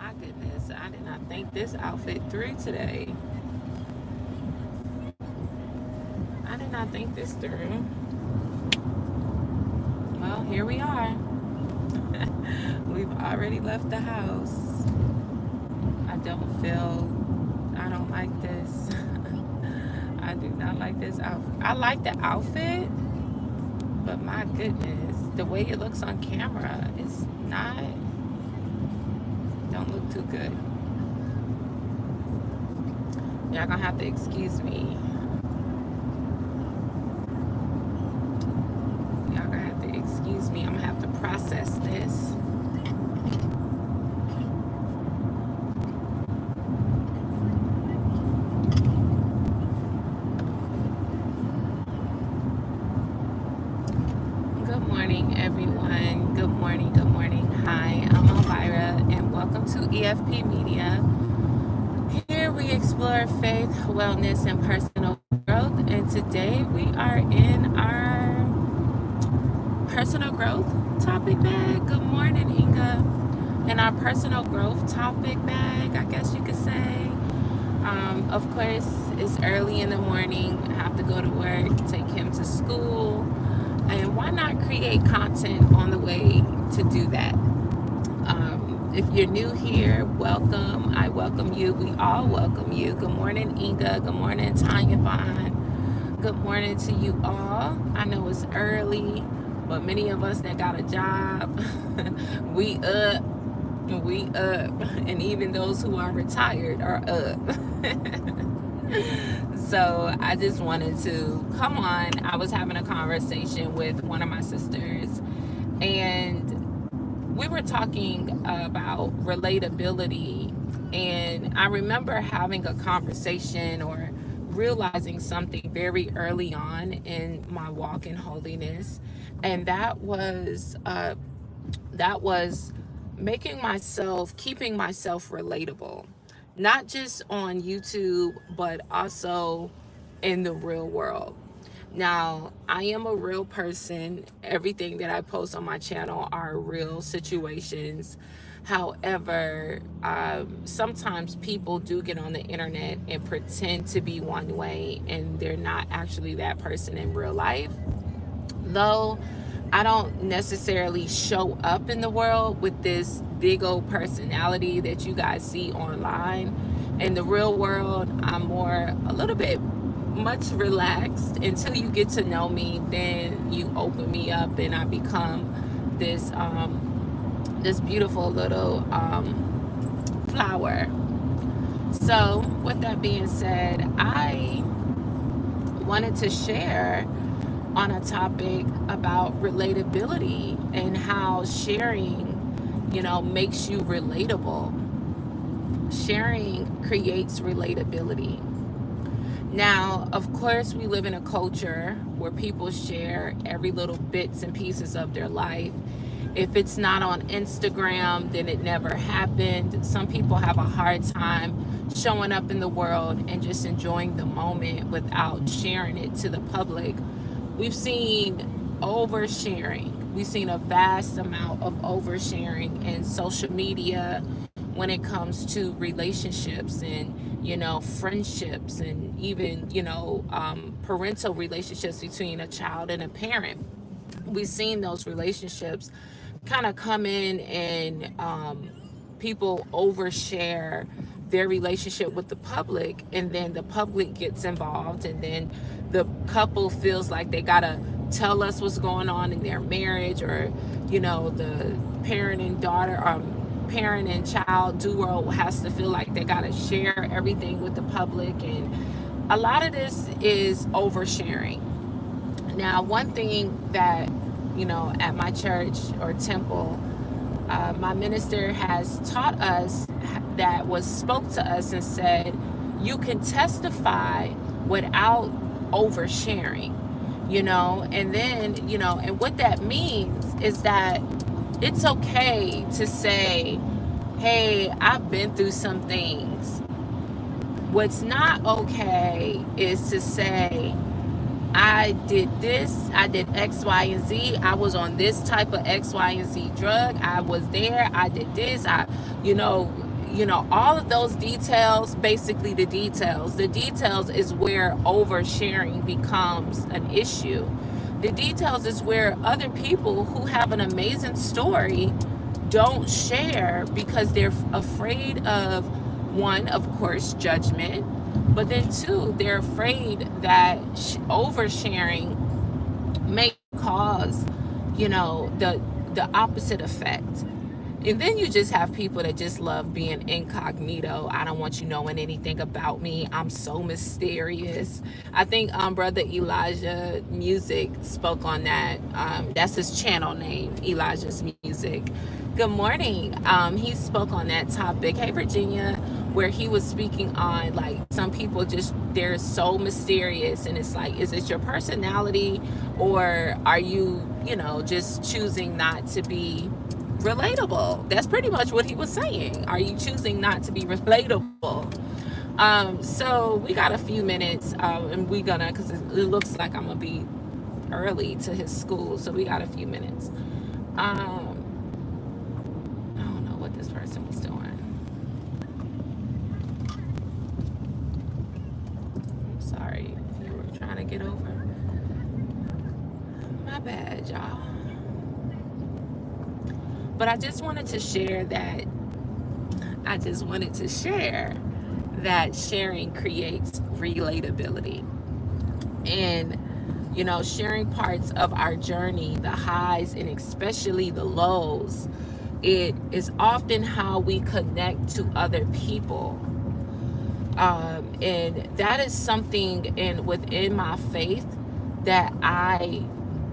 my goodness, I did not think this outfit through today. I did not think this through. Well, here we are. We've already left the house. I don't like this. I do not like this outfit. I like the outfit, but my goodness, the way it looks on camera is not, don't look too good. Y'all gonna have to excuse me. Y'all gonna have to excuse me. I'm gonna have to process this. Good morning, everyone. Good morning, good morning. Hi, I'm Elvira, and welcome to EFP Media. Here we explore faith, wellness, and personal growth. And today we are in our personal growth topic bag. Good morning, Inga. In our personal growth topic bag, I guess you could say. Of course, it's early in the morning. I have to go to work, take him to school. And why not create content on the way to do that? If you're new here, welcome. I welcome you. We all welcome you. Good morning, Inga. Good morning, Tanya Vaughn. Good morning to you all. I know it's early, but many of us that got a job, we up. And even those who are retired are up. So I just wanted to come on. I was having a conversation with one of my sisters, and we were talking about relatability. And I remember having a conversation or realizing something very early on in my walk in holiness, and that was keeping myself relatable, not just on YouTube, but also in the real world. Now, I am a real person. Everything that I post on my channel are real situations. However, sometimes people do get on the internet and pretend to be one way, and they're not actually that person in real life. Though I don't necessarily show up in the world with this big old personality that you guys see online. In the real world, I'm a little bit much relaxed until you get to know me. Then you open me up and I become this this beautiful little flower. So with that being said, I wanted to share on a topic about relatability and how sharing, makes you relatable. Sharing creates relatability. Now, of course, we live in a culture where people share every little bits and pieces of their life. If it's not on Instagram, then it never happened. Some people have a hard time showing up in the world and just enjoying the moment without sharing it to the public. We've seen oversharing. We've seen a vast amount of oversharing in social media when it comes to relationships and, friendships and even, parental relationships between a child and a parent. We've seen those relationships kind of come in and people overshare their relationship with the public, and then the public gets involved, and then the couple feels like they gotta tell us what's going on in their marriage, or the parent and daughter, parent and child duo has to feel like they gotta share everything with the public. And a lot of this is oversharing. Now, one thing that at my church or temple, my minister has taught us, spoke to us and said, you can testify without oversharing, and then, and what that means is that it's okay to say, hey, I've been through some things. What's not okay is to say, I did this, I did X, Y, and Z. I was on this type of X, Y, and Z drug. I was there, I did this. all of those details, basically the details is where oversharing becomes an issue. The details is where other people who have an amazing story don't share because they're afraid of, one, of course, judgment, but then two, they're afraid that oversharing may cause, the opposite effect. And then you just have people that just love being incognito. I don't want you knowing anything about me. I'm so mysterious. I think Brother Elijah Music spoke on that. That's his channel name, Elijah's Music. Good morning. He spoke on that topic. Hey, Virginia, where he was speaking on, like, some people just, they're so mysterious. And it's like, is it your personality, or are you, just choosing not to be relatable? That's pretty much what he was saying. Are you choosing not to be relatable? So we got a few minutes, and we gonna, because it looks like I'm gonna be early to his school, so we got a few minutes. I don't know what this person was doing. I'm sorry if you were trying to get over. My bad, y'all. But I just wanted to share that sharing creates relatability. And, sharing parts of our journey, the highs and especially the lows, it is often how we connect to other people. And that is something within my faith that I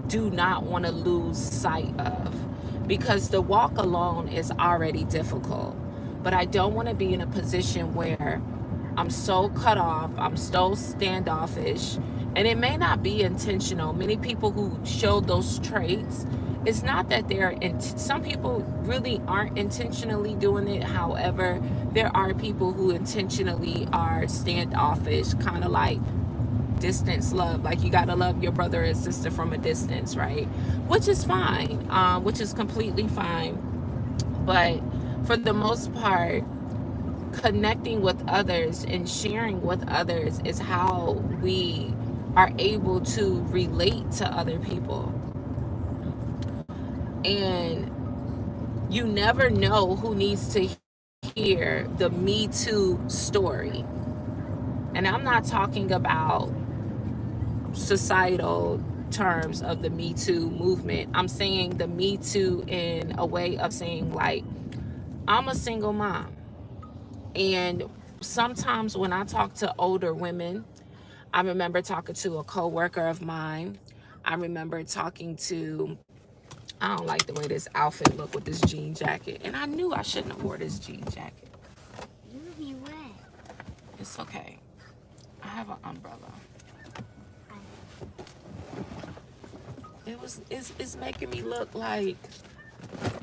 do not want to lose sight of. Because the walk alone is already difficult. But I don't want to be in a position where I'm so cut off, I'm so standoffish, and it may not be intentional. Many people who show those traits, it's not that some people really aren't intentionally doing it. However, there are people who intentionally are standoffish, kind of like distance love, like you gotta love your brother and sister from a distance, right? Which is fine, which is completely fine. But for the most part, connecting with others and sharing with others is how we are able to relate to other people. And you never know who needs to hear the Me Too story. And I'm not talking about societal terms of the Me Too movement. I'm saying the Me Too in a way of saying, like, I'm a single mom. And sometimes when I talk to older women, I remember talking to a coworker of mine. I remember talking to, I don't like the way this outfit look with this jean jacket. And I knew I shouldn't have wore this jean jacket. You'll be wet. It's okay. I have an umbrella. It's making me look like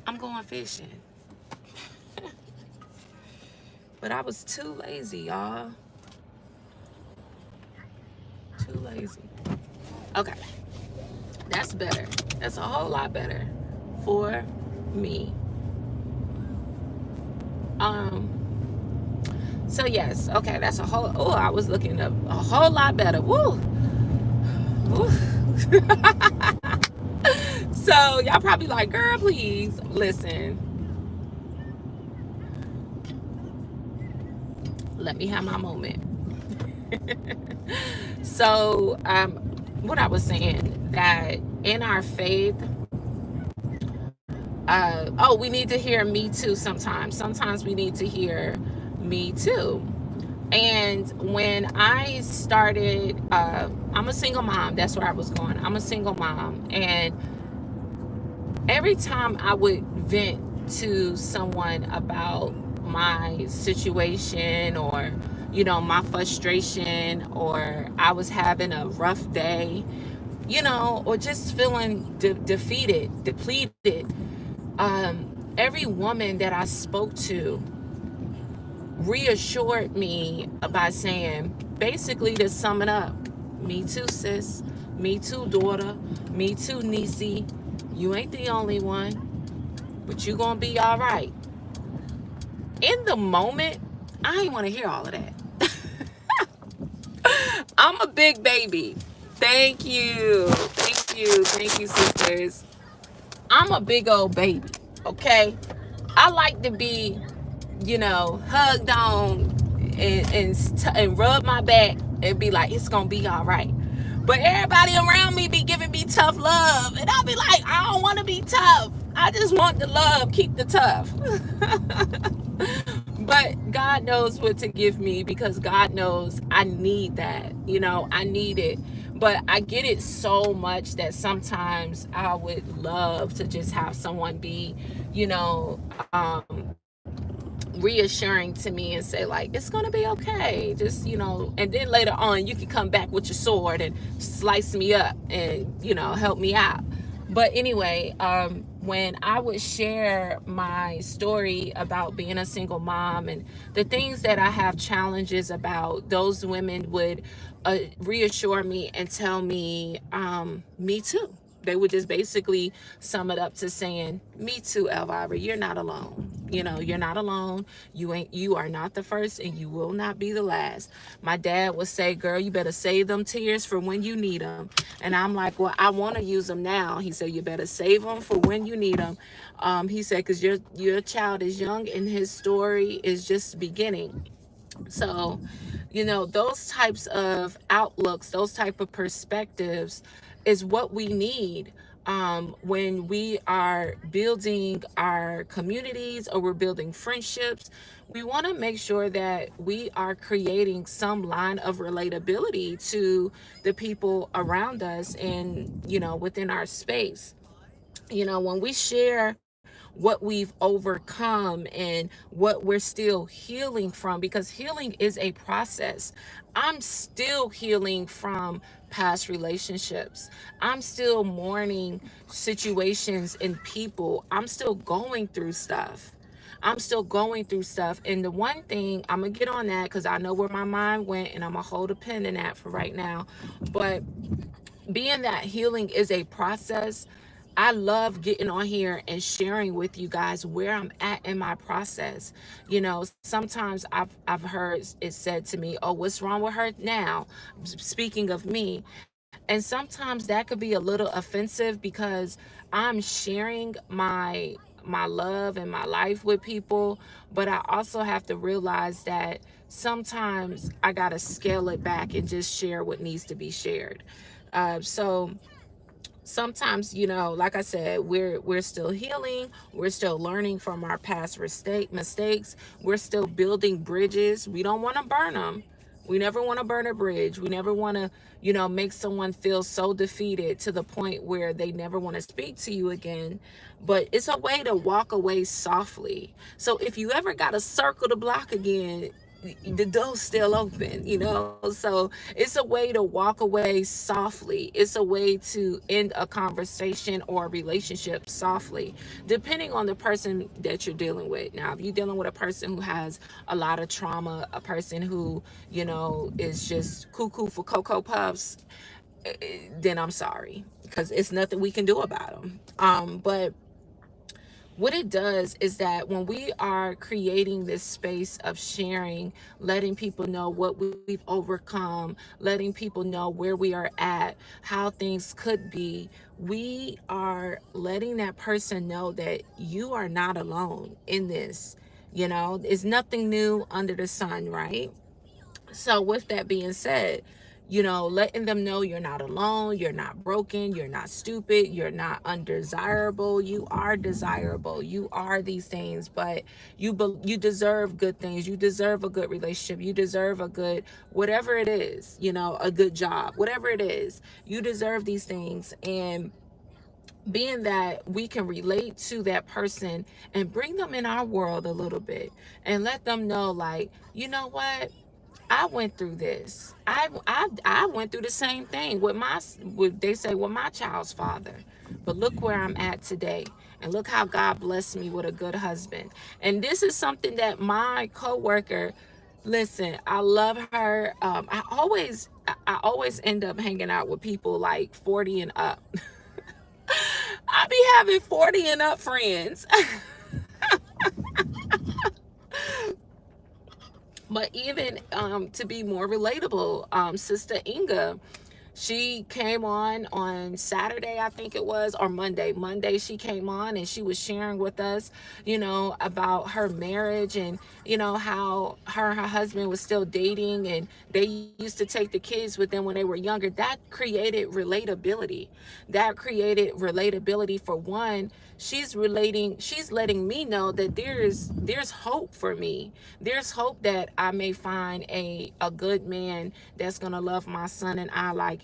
I'm going fishing. But I was too lazy, y'all. Too lazy. Okay. That's better. That's a whole lot better for me. So yes, okay, that's a whole, I was looking up a whole lot better. Woo. Woo. So y'all probably like, girl, please listen. Let me have my moment. So what I was saying, that in our faith, we need to hear me too sometimes we need to hear me too. And when I started, I'm a single mom. That's where I was going. I'm a single mom. And every time I would vent to someone about my situation, or, my frustration, or I was having a rough day, or just feeling defeated, depleted, every woman that I spoke to reassured me by saying, basically, to sum it up, me too, sis. Me too, daughter. Me too, niecey. You ain't the only one, but you gonna be all right. in the moment, I ain't want to hear all of that. I'm a big baby. Thank you. Thank you. Thank you, sisters. I'm a big old baby. Okay. I like to be, hugged on and rub my back and be like, it's gonna be all right. But everybody around me be giving me tough love, and I'll be like, I don't want to be tough. I just want the love. Keep the tough. But God knows what to give me, because God knows I need that. I need it. But I get it so much that sometimes I would love to just have someone be, you know, reassuring to me and say, like, it's gonna be okay, just, and then later on you can come back with your sword and slice me up and, help me out. But anyway, when I would share my story about being a single mom and the things that I have challenges about, those women would reassure me and tell me, me too. They would just basically sum it up to saying, me too, Elvira, you're not alone. You're not alone. You are not the first, and you will not be the last. My dad would say, girl, you better save them tears for when you need them. And I'm like, well, I want to use them now. He said, you better save them for when you need them. He said, because your child is young and his story is just beginning. So, those types of outlooks, those type of perspectives is what we need, when we are building our communities or we're building friendships. We want to make sure that we are creating some line of relatability to the people around us and, within our space. When we share what we've overcome and what we're still healing from, because healing is a process. I'm still healing from past relationships. I'm still mourning situations and people. I'm still going through stuff. And the one thing, I'm going to get on that because I know where my mind went, and I'm going to hold a pin in that for right now. But being that healing is a process, I love getting on here and sharing with you guys where I'm at in my process. Sometimes I've heard it said to me, "Oh, what's wrong with her now?" Speaking of me, and sometimes that could be a little offensive because I'm sharing my love and my life with people, but I also have to realize that sometimes I got to scale it back and just share what needs to be shared. So sometimes, like I said, we're still healing, we're still learning from our past mistakes, we're still building bridges. We don't want to burn them. We never want to burn a bridge. We never want to, make someone feel so defeated to the point where they never want to speak to you again. But it's a way to walk away softly. So if you ever got to circle the block again, the door's still open, so it's a way to walk away softly. It's a way to end a conversation or a relationship softly, depending on the person that you're dealing with. Now, if you're dealing with a person who has a lot of trauma, a person who, is just cuckoo for Cocoa Puffs, then I'm sorry, because it's nothing we can do about them. But what it does is that when we are creating this space of sharing, letting people know what we've overcome, letting people know where we are at, how things could be, we are letting that person know that you are not alone in this. It's nothing new under the sun, right? So with that being said, letting them know you're not alone, you're not broken, you're not stupid, you're not undesirable. You are desirable. You are these things, but you deserve good things. You deserve a good relationship. You deserve a good whatever it is, a good job, whatever it is. You deserve these things. And being that we can relate to that person and bring them in our world a little bit and let them know, like, you know what? I went through this. I went through the same thing with they say, with my child's father. But look where I'm at today. And look how God blessed me with a good husband. And this is something that my coworker, listen, I love her. I always end up hanging out with people like 40 and up. I be having 40 and up friends. But even to be more relatable, Sister Inga, she came on Saturday, I think it was, or Monday she came on and she was sharing with us, about her marriage, and how her husband was still dating, and they used to take the kids with them when they were younger. That created relatability. That created relatability. For one, she's letting me know that there's hope for me. There's hope that I may find a good man that's going to love my son, and I, like,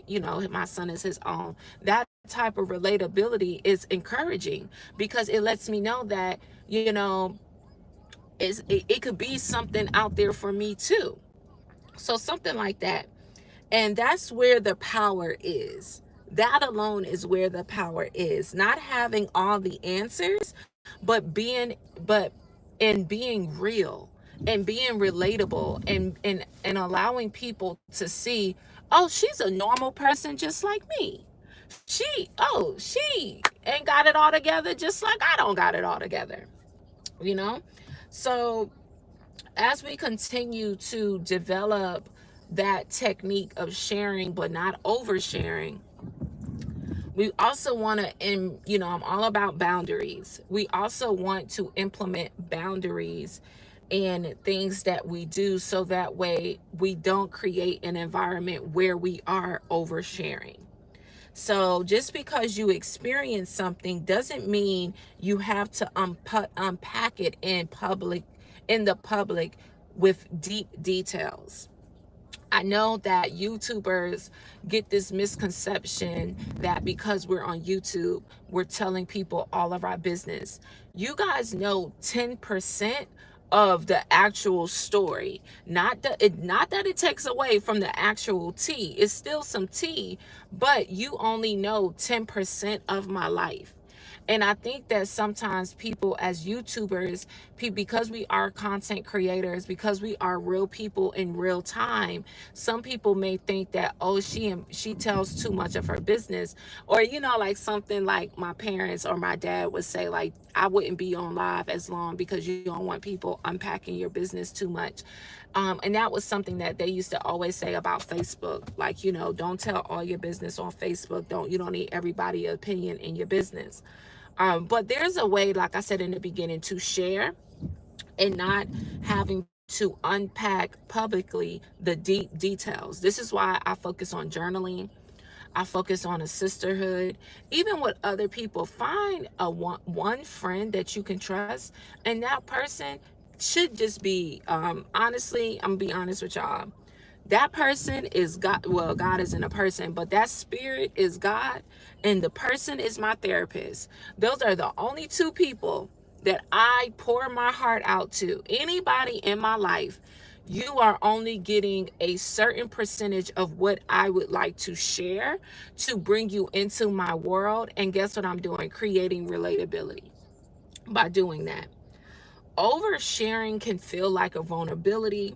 my son is his own. That type of relatability is encouraging, because it lets me know that, it could be something out there for me too. So something like that. And that's where the power is. That alone is where the power is. Not having all the answers, but and being real, and being relatable, and allowing people to see, oh, she's a normal person just like me. She ain't got it all together just like I don't got it all together. You know? So as we continue to develop that technique of sharing but not oversharing, we also want to, I'm all about boundaries. We also want to implement boundaries in things that we do, so that way we don't create an environment where we are oversharing. So just because you experience something doesn't mean you have to unpack it in the public with deep details. I know that YouTubers get this misconception that because we're on YouTube, we're telling people all of our business. You guys know 10% of the actual story. Not that it takes away from the actual tea. It's still some tea, but you only know 10% of my life. And I think that sometimes people, as YouTubers, because we are content creators, because we are real people in real time, some people may think that, oh, she tells too much of her business, or like something like my parents or my dad would say, like, I wouldn't be on live as long because you don't want people unpacking your business too much. And that was something that they used to always say about Facebook, like, don't tell all your business on Facebook. You don't need everybody's opinion in your business. But there's a way, like I said in the beginning, to share and not having to unpack publicly the deep details. This is why I focus on journaling. I focus on a sisterhood. Even with other people, find one friend that you can trust, and that person should just be, honestly, I'm gonna be honest with y'all. That person is God. Well, God isn't a person, but that spirit is God, and the person is my therapist. Those are the only two people that I pour my heart out to. Anybody in my life, you are only getting a certain percentage of what I would like to share to bring you into my world. And guess what I'm doing? Creating relatability by doing that. Oversharing can feel like a vulnerability,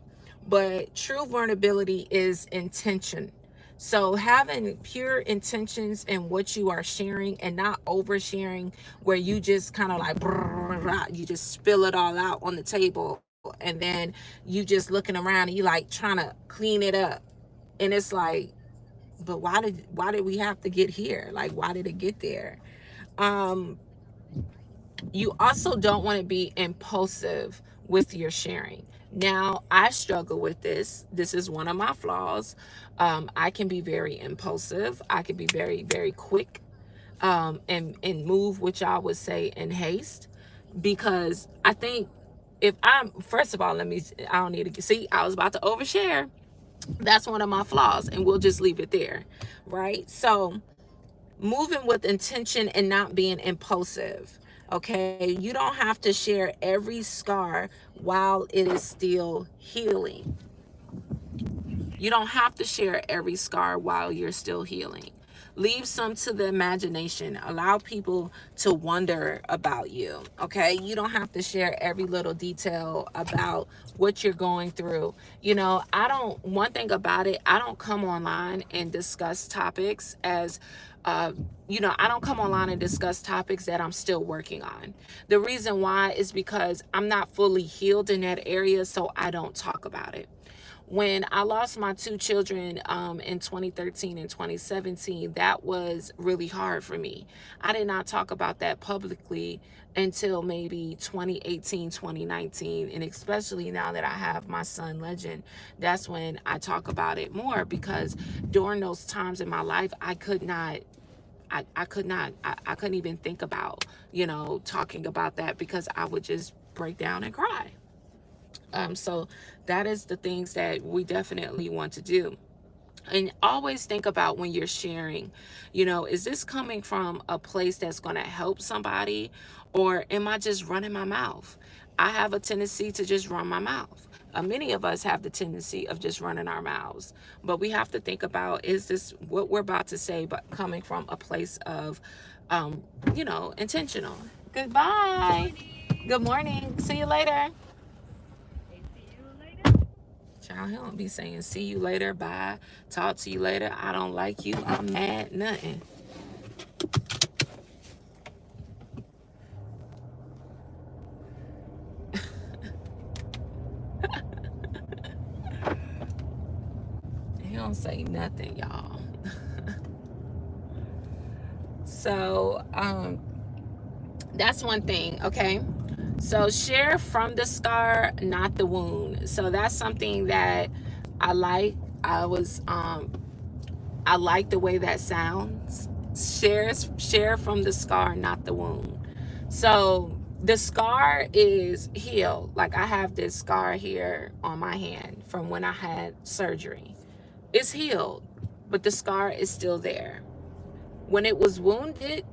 but true vulnerability is intention. So having pure intentions in what you are sharing, and not oversharing where you just kind of like you just spill it all out on the table, and then you just looking around and you like trying to clean it up, and it's like, but why did we have to get here? Like, why did it get there? um you also don't want to be impulsive with your sharing. Now, I struggle with this. This is one of my flaws. I can be very impulsive. I can be very, very quick, and move, which I would say, in haste, because I think, if I'm, first of all, I don't need to see, I was about to overshare. That's one of my flaws, and we'll just leave it there, right? So, moving with intention and not being impulsive. Okay, you don't have to share every scar while it is still healing. You don't have to share every scar while you're still healing. Leave some to the imagination. Allow people to wonder about you. Okay, you don't have to share every little detail about what you're going through. You know, I don't, one thing about it, I don't come online and discuss topics as you know, I don't come online and discuss topics that I'm still working on. The reason why is because I'm not fully healed in that area, so I don't talk about it. When I lost my two children in 2013 and 2017, that was really hard for me. I did not talk about that publicly until maybe 2018, 2019. And especially now that I have my son, Legend, that's when I talk about it more, because during those times in my life, I could not. I couldn't even think about, you know, talking about that, because I would just break down and cry. So that is the things that we definitely want to do. And always think about when you're sharing, you know, is this coming from a place that's going to help somebody, or am I just running my mouth? I have a tendency to just run my mouth. Many of us have the tendency of just running our mouths, but we have to think about, is this what we're about to say, but coming from a place of, you know, intentional. Goodbye. Good morning. See you later. Child, he don't be saying see you later, bye, talk to you later, I don't like you, I'm mad, nothing. He don't say nothing, y'all. So that's one thing, okay? So share from the scar, not the wound. So that's something that I like. I like the way that sounds. Share from the scar, not the wound. So the scar is healed. Like, I have this scar here on my hand from when I had surgery. It's healed, but the scar is still there. When it was wounded,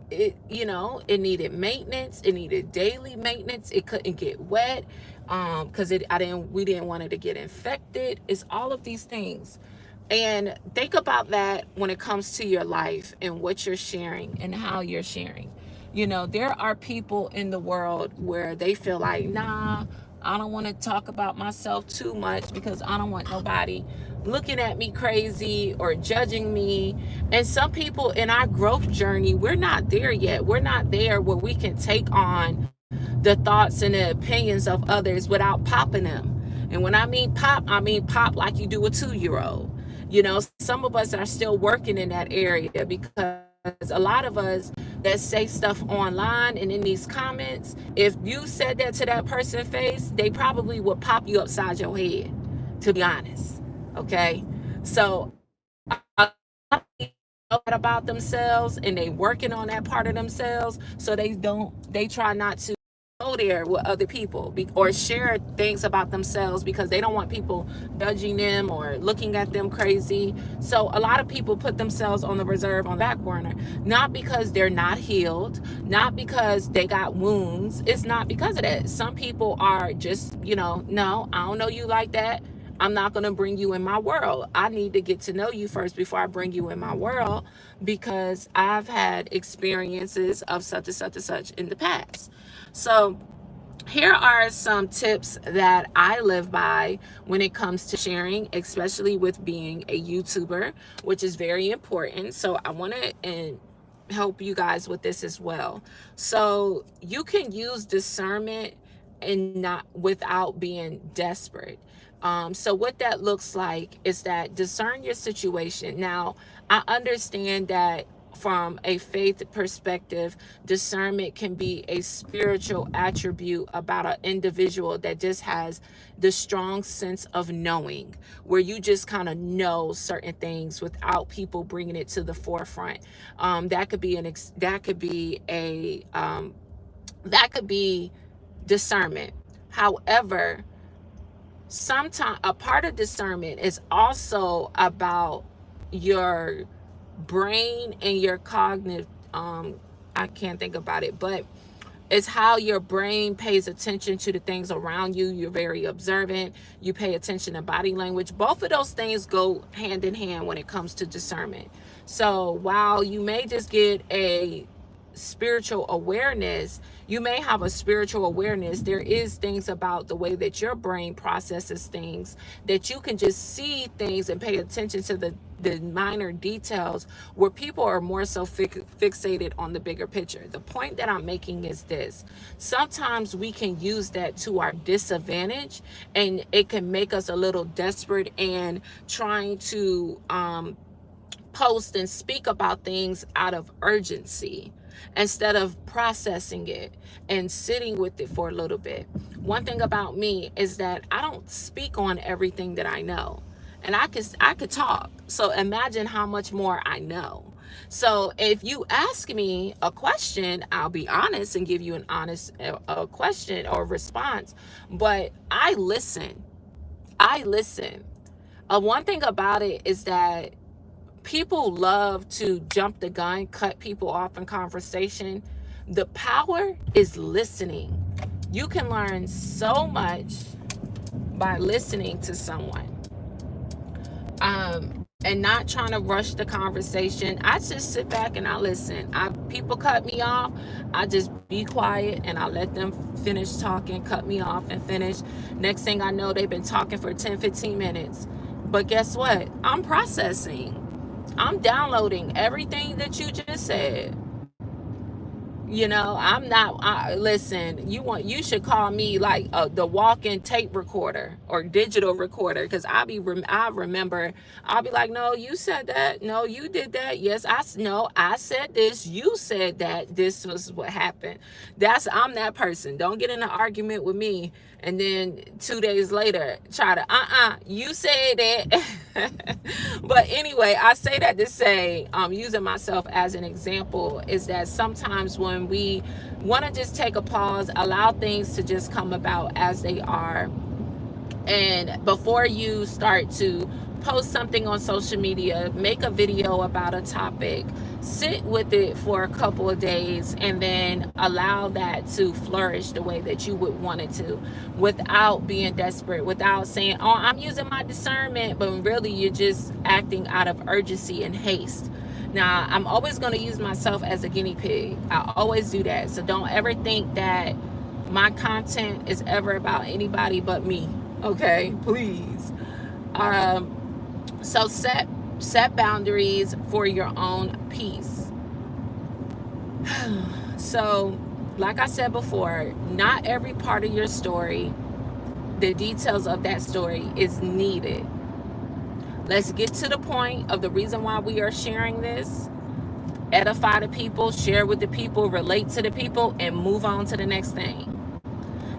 it, you know, it needed maintenance. It needed daily maintenance. It couldn't get wet because we didn't want it to get infected. It's all of these things. And think about that when it comes to your life and what you're sharing and how you're sharing. You know, there are people in the world where they feel like, nah, I don't want to talk about myself too much because I don't want nobody looking at me crazy or judging me. And some people in our growth journey, we're not there yet. We're not there where we can take on the thoughts and the opinions of others without popping them. And when I mean pop like you do a 2-year-old. You know, some of us are still working in that area, because a lot of us that say stuff online and in these comments, if you said that to that person's face, they probably would pop you upside your head, to be honest. Okay? So a lot of people know that about themselves, and they working on that part of themselves, so they try not to go there with other people or share things about themselves, because they don't want people judging them or looking at them crazy. So a lot of people put themselves on the reserve, on the back burner, not because they're not healed, not because they got wounds. It's not because of that. Some people are just, you know, no, I don't know you like that. I'm not going to bring you in my world. I need to get to know you first before I bring you in my world, because I've had experiences of such and such and such in the past. So here are some tips that I live by when it comes to sharing, especially with being a YouTuber, which is very important. So I want to help you guys with this as well. So you can use discernment and not without being desperate. So what that looks like is that discern your situation. Now, I understand that from a faith perspective, discernment can be a spiritual attribute about an individual that just has the strong sense of knowing, where you just kind of know certain things without people bringing it to the forefront. That could be that could be discernment. However, sometimes a part of discernment is also about your brain and your cognitive I can't think about it, but It's how your brain pays attention to the things around you. You're very observant. You pay attention to body language. Both of those things go hand in hand when it comes to discernment. So while you may just get a spiritual awareness, you may have a spiritual awareness. There is things about the way that your brain processes things, that you can just see things and pay attention to the minor details, where people are more so fixated on the bigger picture. The point that I'm making is this: sometimes we can use that to our disadvantage, and it can make us a little desperate and trying to post and speak about things out of urgency instead of processing it and sitting with it for a little bit. One thing about me is that I don't speak on everything that I know, and I could talk. So imagine how much more I know. So if you ask me a question, I'll be honest and give you an honest a question or response. But I listen. I listen. One thing about it is that people love to jump the gun, cut people off in conversation. The power is listening. You can learn so much by listening to someone. And not trying to rush the conversation. I just sit back and I listen. People cut me off, I just be quiet and I let them finish talking, cut me off and finish. Next thing I know, they've been talking for 10-15 minutes. But guess what? I'm processing. I'm downloading everything that you just said. I'm not. Listen, you should call me like the walk-in tape recorder or digital recorder, because I remember. I'll be like, no, you said that. No, you did that. Yes, no, I said this. You said that. This was what happened. I'm that person. Don't get in an argument with me and then 2 days later try to you said that. But anyway, I say that to say, using myself as an example, is that sometimes when we want to just take a pause, allow things to just come about as they are, and before you start to post something on social media, make a video about a topic, sit with it for a couple of days, and then allow that to flourish the way that you would want it to, without being desperate, without saying, oh, I'm using my discernment, but really you're just acting out of urgency and haste. Now, I'm always going to use myself as a guinea pig. I always do that. So don't ever think that my content is ever about anybody but me. Okay, please. So set boundaries for your own peace. So, like I said before, not every part of your story, the details of that story, is needed. Let's get to the point of the reason why we are sharing this. Edify the people, share with the people, relate to the people, and move on to the next thing.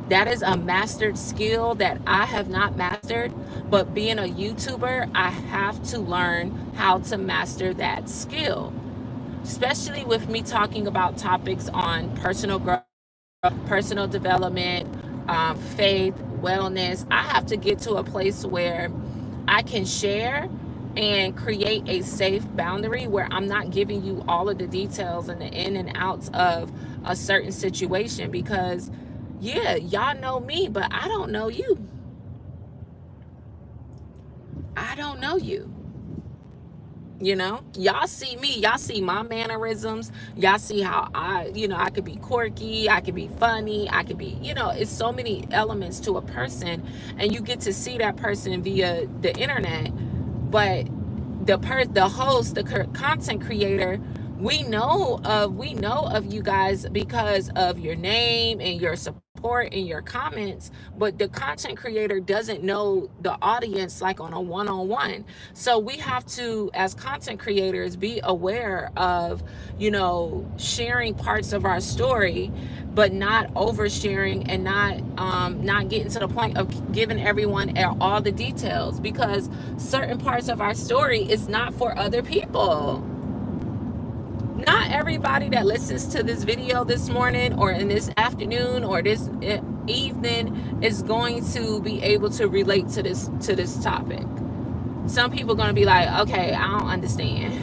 That is a mastered skill that I have not mastered, but being a YouTuber, I have to learn how to master that skill, especially with me talking about topics on personal growth, personal development, faith, wellness. I have to get to a place where I can share and create a safe boundary where I'm not giving you all of the details and the in and outs of a certain situation, because yeah, y'all know me, but I don't know you. I don't know you. Y'all see me, y'all see my mannerisms, y'all see how I could be quirky, I could be funny, I could be, it's so many elements to a person, and you get to see that person via the internet. But the host, the content creator, we know of you guys because of your name and your support and your comments, but the content creator doesn't know the audience like on a one-on-one. So we have to, as content creators, be aware of sharing parts of our story, but not oversharing, and not getting to the point of giving everyone all the details, because certain parts of our story is not for other people. Not everybody that listens to this video this morning or in this afternoon or this evening is going to be able to relate to this topic. Some people are going to be like, okay, I don't understand.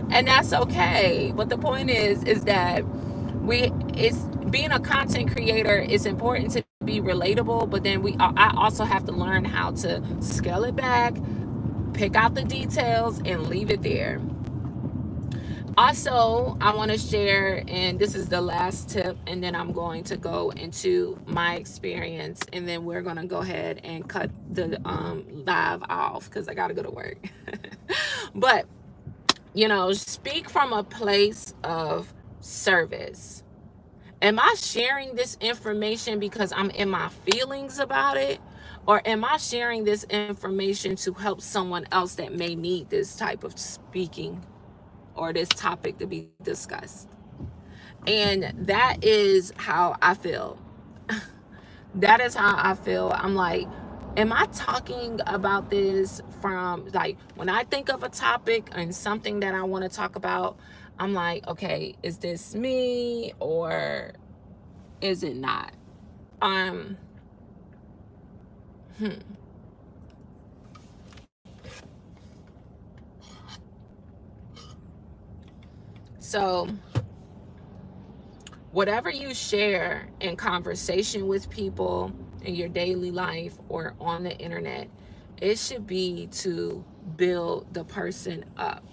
And that's okay. But the point is that it's being a content creator. It's important to be relatable, but then I also have to learn how to scale it back, pick out the details, and leave it there. Also, I want to share, and this is the last tip, and then I'm going to go into my experience, and then we're going to go ahead and cut the live off because I got to go to work. But, speak from a place of service. Am I sharing this information because I'm in my feelings about it? Or am I sharing this information to help someone else that may need this type of speaking or this topic to be discussed? And that is how I feel. That is how I feel. I'm like, am I talking about this from, like, when I think of a topic and something that I want to talk about, I'm like, okay, is this me or is it not? Um, hmm. So, whatever you share in conversation with people in your daily life or on the internet, it should be to build the person up.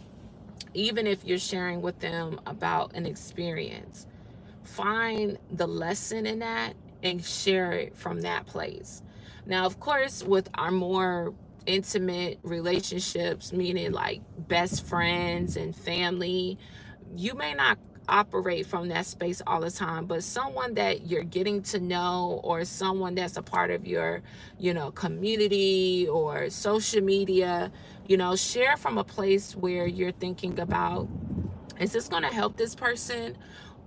Even if you're sharing with them about an experience, find the lesson in that and share it from that place. Now, of course, with our more intimate relationships, meaning like best friends and family, you may not operate from that space all the time, but someone that you're getting to know or someone that's a part of your, community or social media, share from a place where you're thinking about, is this going to help this person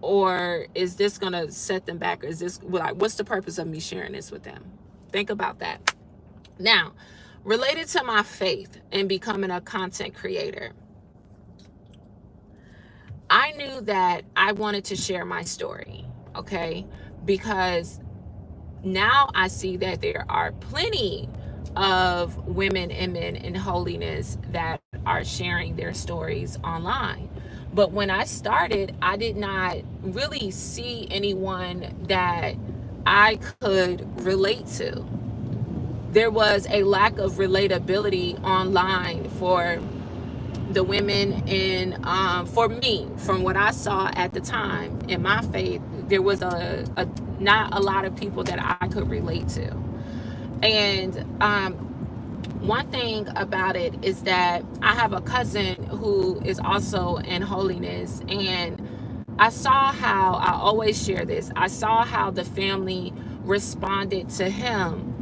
or is this going to set them back? Or is this like, what's the purpose of me sharing this with them? Think about that. Now, related to my faith and becoming a content creator, I knew that I wanted to share my story, okay? Because now I see that there are plenty of women and men in holiness that are sharing their stories online. But when I started, I did not really see anyone that I could relate to. There was a lack of relatability online for the women in, for me, from what I saw at the time in my faith. There was a not a lot of people that I could relate to. And one thing about it is that I have a cousin who is also in holiness, and I saw how, I always share this, I saw how the family responded to him,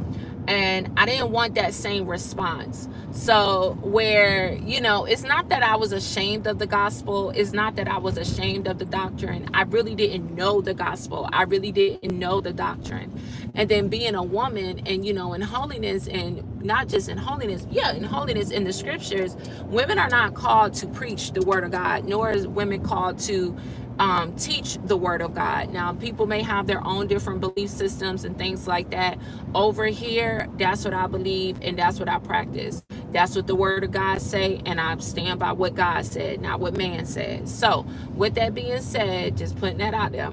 and I didn't want that same response. So where, it's not that I was ashamed of the gospel, it's not that I was ashamed of the doctrine. I really didn't know the gospel, I really didn't know the doctrine. And then being a woman and, in holiness, and not just in holiness, in holiness, in the scriptures, women are not called to preach the word of God, nor is women called to teach the word of God. Now, people may have their own different belief systems and things like that. Over here, that's what I believe and that's what I practice. That's what the word of God say, and I stand by what God said, not what man said. So with that being said, just putting that out there,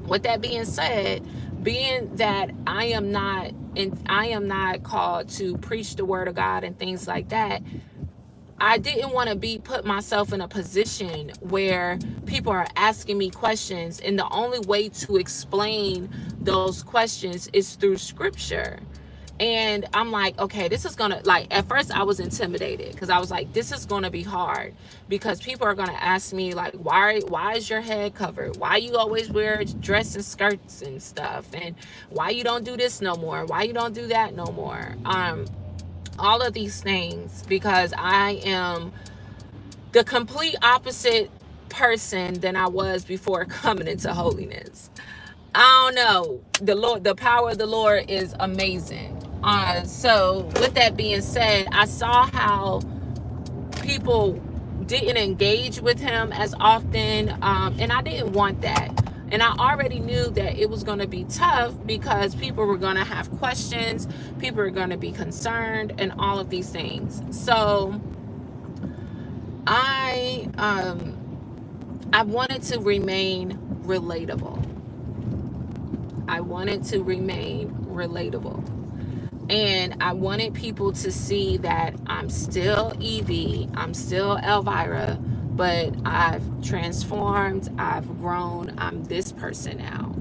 with that being said, being that I am not called to preach the word of God and things like that, I didn't want to put myself in a position where people are asking me questions, and the only way to explain those questions is through scripture. And I'm like, okay, this is gonna, like, at first I was intimidated because I was like, this is gonna be hard because people are gonna ask me, like, why is your head covered? Why you always wear dress and skirts and stuff? And why you don't do this no more? Why you don't do that no more? All of these things, because I am the complete opposite person than I was before coming into holiness. I don't know. The power of the Lord is amazing. So with that being said, I saw how people didn't engage with him as often, and I didn't want that. And I already knew that it was going to be tough because people were going to have questions, people were going to be concerned, and all of these things. So I wanted to remain relatable. I wanted to remain relatable. And I wanted people to see that I'm still Evie, I'm still Elvira, but I've transformed, I've grown, I'm this person now.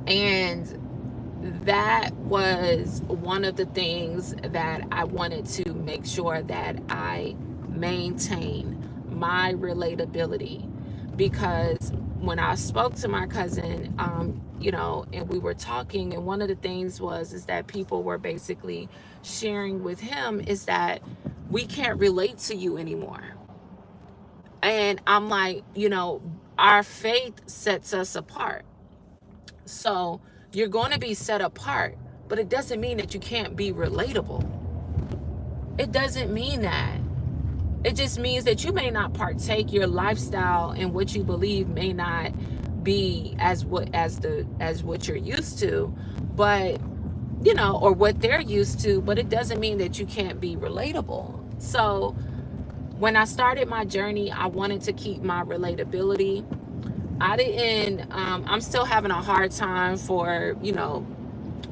And that was one of the things that I wanted to make sure that I maintain my relatability, because when I spoke to my cousin, and we were talking, and one of the things is that people were basically sharing with him is that we can't relate to you anymore. And I'm like, our faith sets us apart. So you're going to be set apart, but it doesn't mean that you can't be relatable. It doesn't mean that. It just means that you may not partake, your lifestyle and what you believe may not be as what you're used to, but or what they're used to, but it doesn't mean that you can't be relatable. So when I started my journey, I wanted to keep my relatability. I didn't I'm still having a hard time for,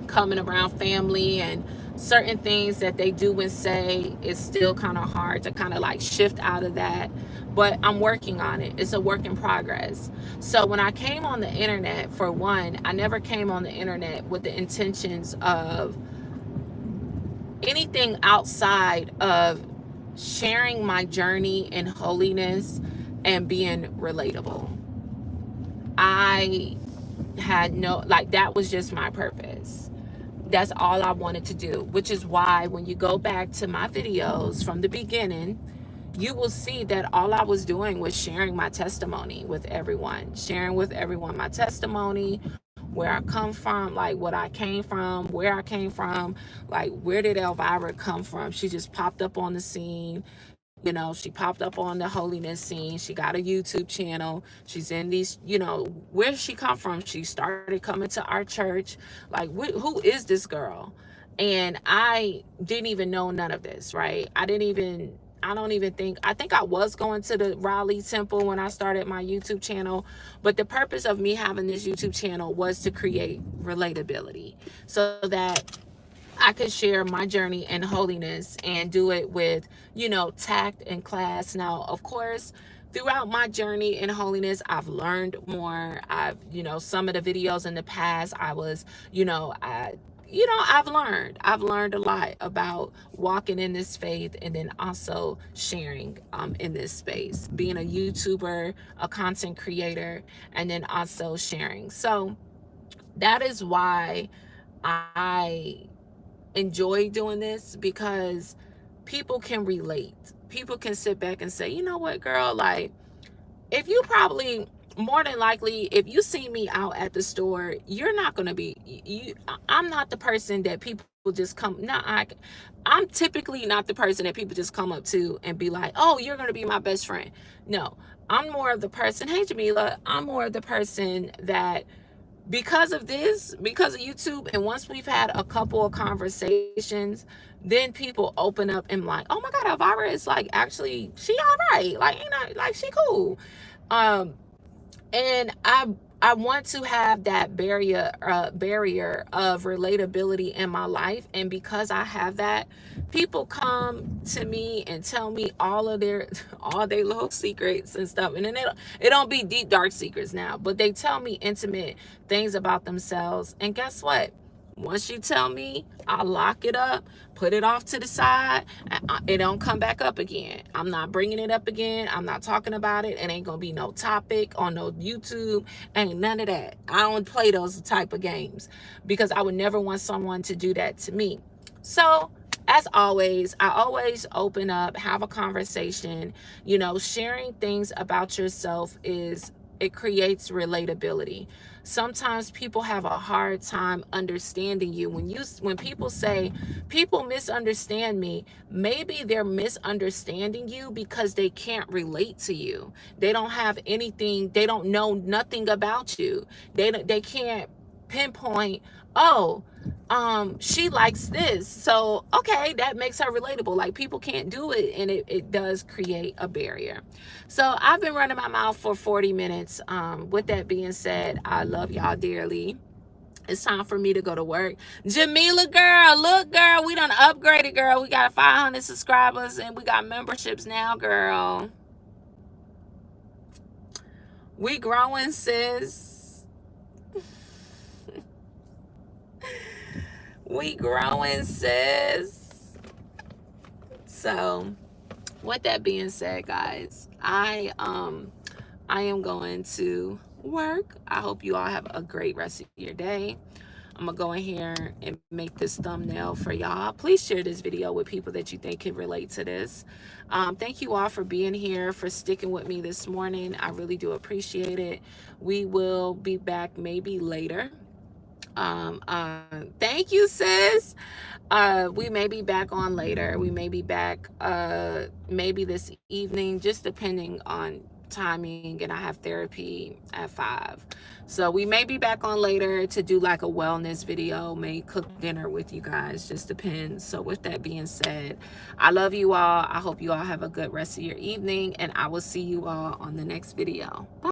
coming around family, and certain things that they do and say is still kind of hard to kind of like shift out of that, but I'm working on it. It's a work in progress. So when I came on the internet, for one, I never came on the internet with the intentions of anything outside of sharing my journey in holiness and being relatable. I had that was just my purpose. That's all I wanted to do, which is why when you go back to my videos from the beginning, you will see that all I was doing was sharing my testimony with everyone, sharing with everyone my testimony, where I come from, like what I came from, where I came from, like where did Elvira come from? She just popped up on the scene. She popped up on the holiness scene. She got a YouTube channel. She's in these, where did she come from? She started coming to our church. Like, who is this girl? And I didn't even know none of this, right? I think I was going to the Raleigh temple when I started my YouTube channel, but the purpose of me having this YouTube channel was to create relatability so that I could share my journey in holiness and do it with, tact and class. Now, of course, throughout my journey in holiness, I've learned more. Some of the videos in the past, I've learned a lot about walking in this faith, and then also sharing in this space, being a YouTuber, a content creator, and then also sharing. So that is why I enjoy doing this, because people can relate. People can sit back and say, you know what, girl, like, if you probably, more than likely, if you see me out at the store, you're not going to be, I'm not the person that people just come, I'm typically not the person that people just come up to and be like, oh, you're going to be my best friend. No, I'm more of the person, hey, Jamila, I'm more of the person that, because of YouTube, and once we've had a couple of conversations, then people open up and like, oh my God, Elvira is like, actually, she all right. Like, like she cool. And I want to have that barrier of relatability in my life. And because I have that, people come to me and tell me all their little secrets and stuff. And then it don't be deep, dark secrets now, but they tell me intimate things about themselves. And guess what? Once you tell me, I lock it up, put it off to the side, and it don't come back up again. I'm not bringing it up again. I'm not talking about it. It ain't gonna be no topic on no YouTube. Ain't none of that. I don't play those type of games, because I would never want someone to do that to me. So as always, I always open up, have a conversation. Sharing things about yourself it creates relatability. Sometimes people have a hard time understanding you. When people say people misunderstand me, maybe they're misunderstanding you because they can't relate to you. They don't have anything, they don't know nothing about you. They can't pinpoint, oh, she likes this. So, okay, that makes her relatable. Like, people can't do it, and it does create a barrier. So I've been running my mouth for 40 minutes. With that being said, I love y'all dearly. It's time for me to go to work. Jamila, girl, look, girl, we done upgraded, girl. We got 500 subscribers and we got memberships now, girl. We growing, sis. We growing, sis. So, with that being said, guys, I am going to work. I hope you all have a great rest of your day. I'm gonna go in here and make this thumbnail for y'all. Please share this video with people that you think can relate to this. Thank you all for being here, for sticking with me this morning. I really do appreciate it. We will be back maybe later. Thank you, sis. We may be back on later. We may be back maybe this evening, just depending on timing, and I have therapy at 5. So we may be back on later to do like a wellness video, may cook dinner with you guys, just depends. So with that being said, I love you all. I hope you all have a good rest of your evening, and I will see you all on the next video. Bye.